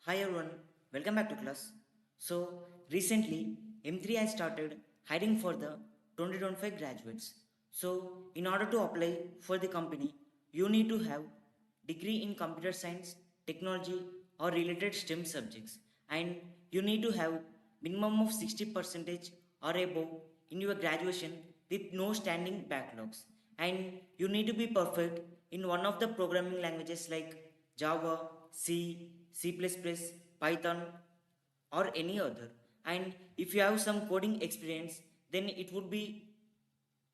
Hi everyone, welcome back to class. So, recently M3 has started hiring for the 2025 graduates. So, in order to apply for the company, you need to have degree in computer science, technology or related STEM subjects, and you need to have minimum of 60 percentage or above in your graduation with no standing backlogs, and you need to be perfect in one of the programming languages like Java, C, C++, Python, or any other. And if you have some coding experience, then it would be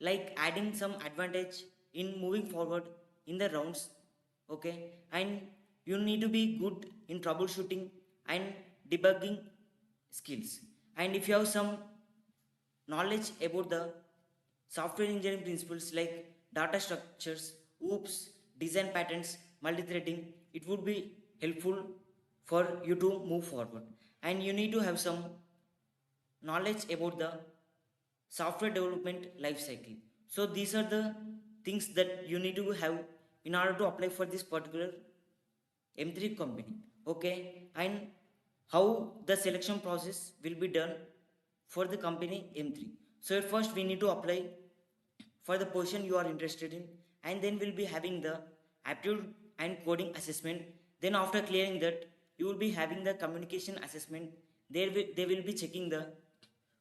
like adding some advantage in moving forward in the rounds. Okay, and you need to be good in troubleshooting and debugging skills. And if you have some knowledge about the software engineering principles like data structures, OOPs, design patterns, multi-threading, it would be helpful for you to move forward. And you need to have some knowledge about the software development life cycle. So these are the things that you need to have in order to apply for this particular M3 company. Okay, and how the selection process will be done for the company M3. So at first we need to apply for the position you are interested in, and then we'll be having the aptitude and coding assessment. Then after clearing that, you will be having the communication assessment. They will be checking the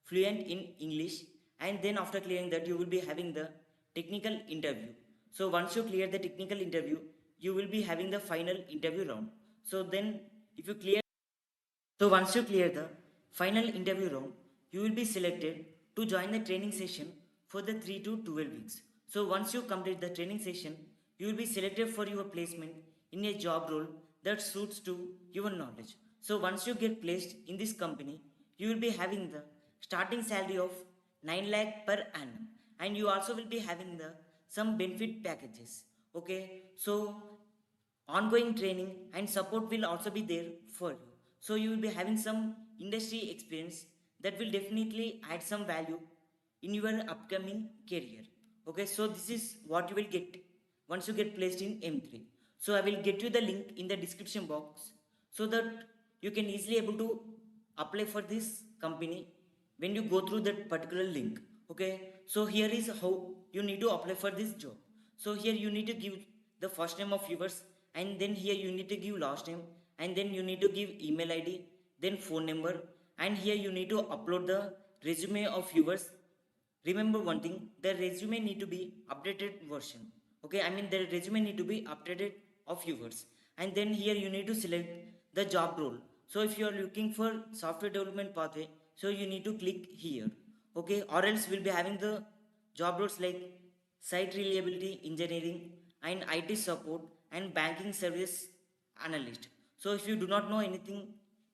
fluent in English, and then after clearing that, you will be having the technical interview. So once you clear the technical interview, you will be having the final interview round. So then if you clear so once you clear the final interview round, you will be selected to join the training session for the 3 to 12 weeks. So once you complete the training session, you will be selected for your placement in a job role that suits to your knowledge. So once you get placed in this company, you will be having the starting salary of 9 lakh per annum, and you also will be having the some benefit packages. Okay, so ongoing training and support will also be there for you, so you will be having some industry experience that will definitely add some value in your upcoming career. Okay, so this is what you will get once you get placed in M3. So I will get you the link in the description box so that you can easily able to apply for this company when you go through that particular link. Okay, so here is how you need to apply for this job. So here you need to give the first name of yours, and then here you need to give last name, and then you need to give email id, then phone number, and here you need to upload the resume of yours. Remember one thing, the resume need to be updated version. Okay, I mean the resume need to be updated of yours. And then here you need to select the job role. So if you are looking for software development pathway, so you need to click here. Okay, or else we'll be having the job roles like site reliability engineering and IT support and banking service analyst. So if you do not know anything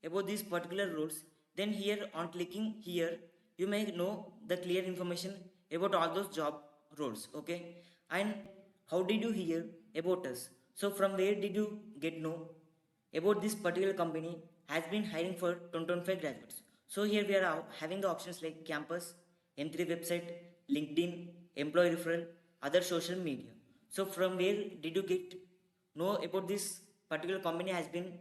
about these particular roles, then here on clicking here you may know the clear information about all those job roles. Okay, and how did you hear about us? So from where did you get know about this particular company has been hiring for 2025 graduates? So here we are having the options like campus, M3 website, LinkedIn, employee referral, other social media. So from where did you get know about this particular company has been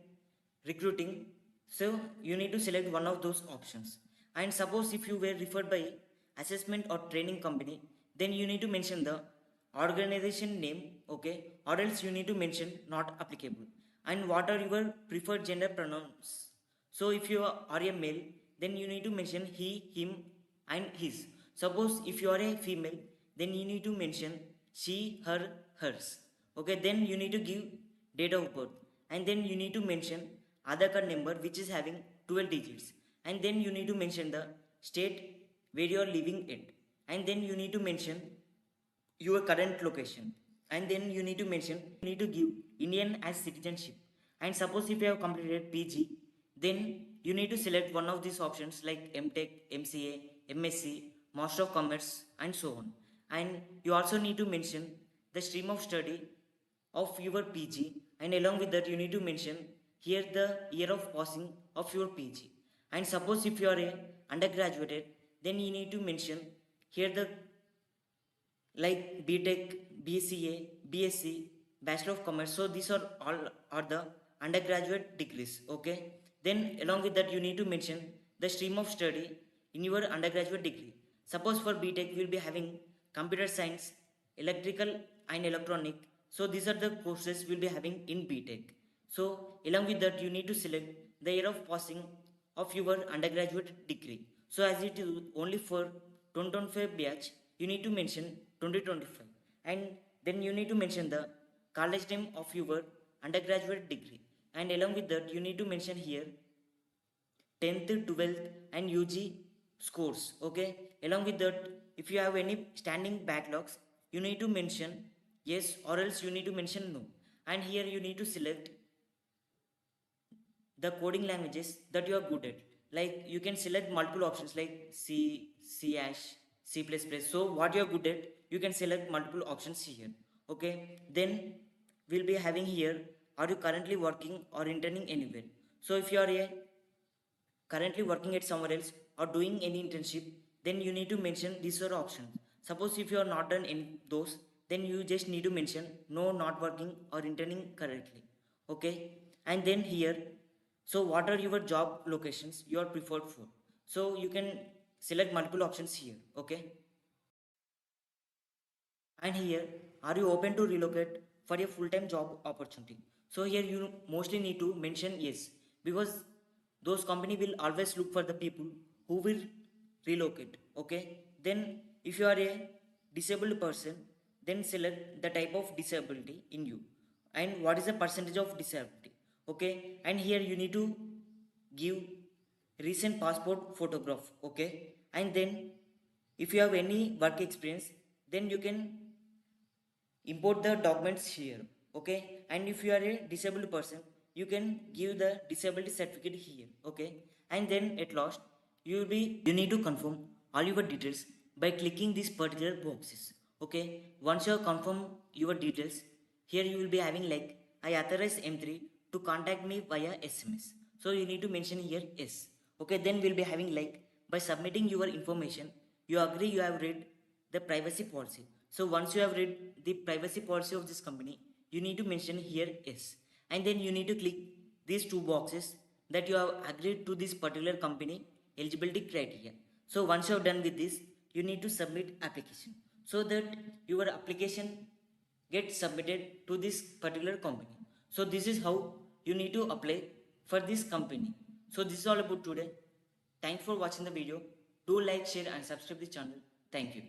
recruiting? So you need to select one of those options. And suppose if you were referred by assessment or training company, then you need to mention the organization name. Okay, or else you need to mention not applicable. And what are your preferred gender pronouns? So if you are a male, then you need to mention he, him, and his. Suppose if you are a female, then you need to mention she, her, hers. Okay, then you need to give date of birth, and then you need to mention Aadhaar card number which is having 12 digits, and then you need to mention the state where you are living at, and then you need to mention your current location, and then you need to mention you need to give Indian as citizenship. And suppose if you have completed PG, then you need to select one of these options like MTech, MCA, MSc, Master of Commerce, and so on. And you also need to mention the stream of study of your PG, and along with that you need to mention here the year of passing of your PG. And suppose if you are a undergraduate, then you need to mention here the like BTech, BCA, BSc, Bachelor of Commerce. So these are all are the undergraduate degrees. Okay, then along with that you need to mention the stream of study in your undergraduate degree. Suppose for BTech you will be having computer science, electrical and electronic. So these are the courses we will be having in BTech. So along with that you need to select the year of passing of your undergraduate degree. So as it is only for 2025 batch, you need to mention 2025, and then you need to mention the college name of your undergraduate degree, and along with that you need to mention here 10th, 12th and UG scores. Okay, along with that if you have any standing backlogs you need to mention yes or else you need to mention no, and here you need to select the coding languages that you are good at. Like you can select multiple options like C, C hash, C++. So what you are good at, you can select multiple options here. Okay, then we'll be having here, are you currently working or interning anywhere? So if you are currently working at somewhere else or doing any internship, then you need to mention these are options. Suppose if you are not done in those, then you just need to mention no, not working or interning currently. Okay, and then here, so what are your job locations you are preferred for? So you can select multiple options here. Okay, and here, are you open to relocate for a full-time job opportunity? So here you mostly need to mention yes, because those company will always look for the people who will relocate. Okay, then if you are a disabled person, then select the type of disability in you and what is the percentage of disability. Okay, and here you need to give recent passport photograph. Okay, and then if you have any work experience, then you can import the documents here. Okay, and if you are a disabled person, you can give the disability certificate here. Okay, and then at last you need to confirm all your details by clicking these particular boxes. Okay, once you have confirmed your details, here you will be having like I authorize M3 to contact me via SMS. So you need to mention here yes. Okay, then we'll be having like by submitting your information you agree you have read the privacy policy. So once you have read the privacy policy of this company, you need to mention here yes, and then you need to click these two boxes that you have agreed to this particular company eligibility criteria. So once you have done with this, you need to submit application so that your application gets submitted to this particular company. So this is how you need to apply for this company. So this is all about today. Thanks for watching the video. Do like, share and subscribe the channel. Thank you.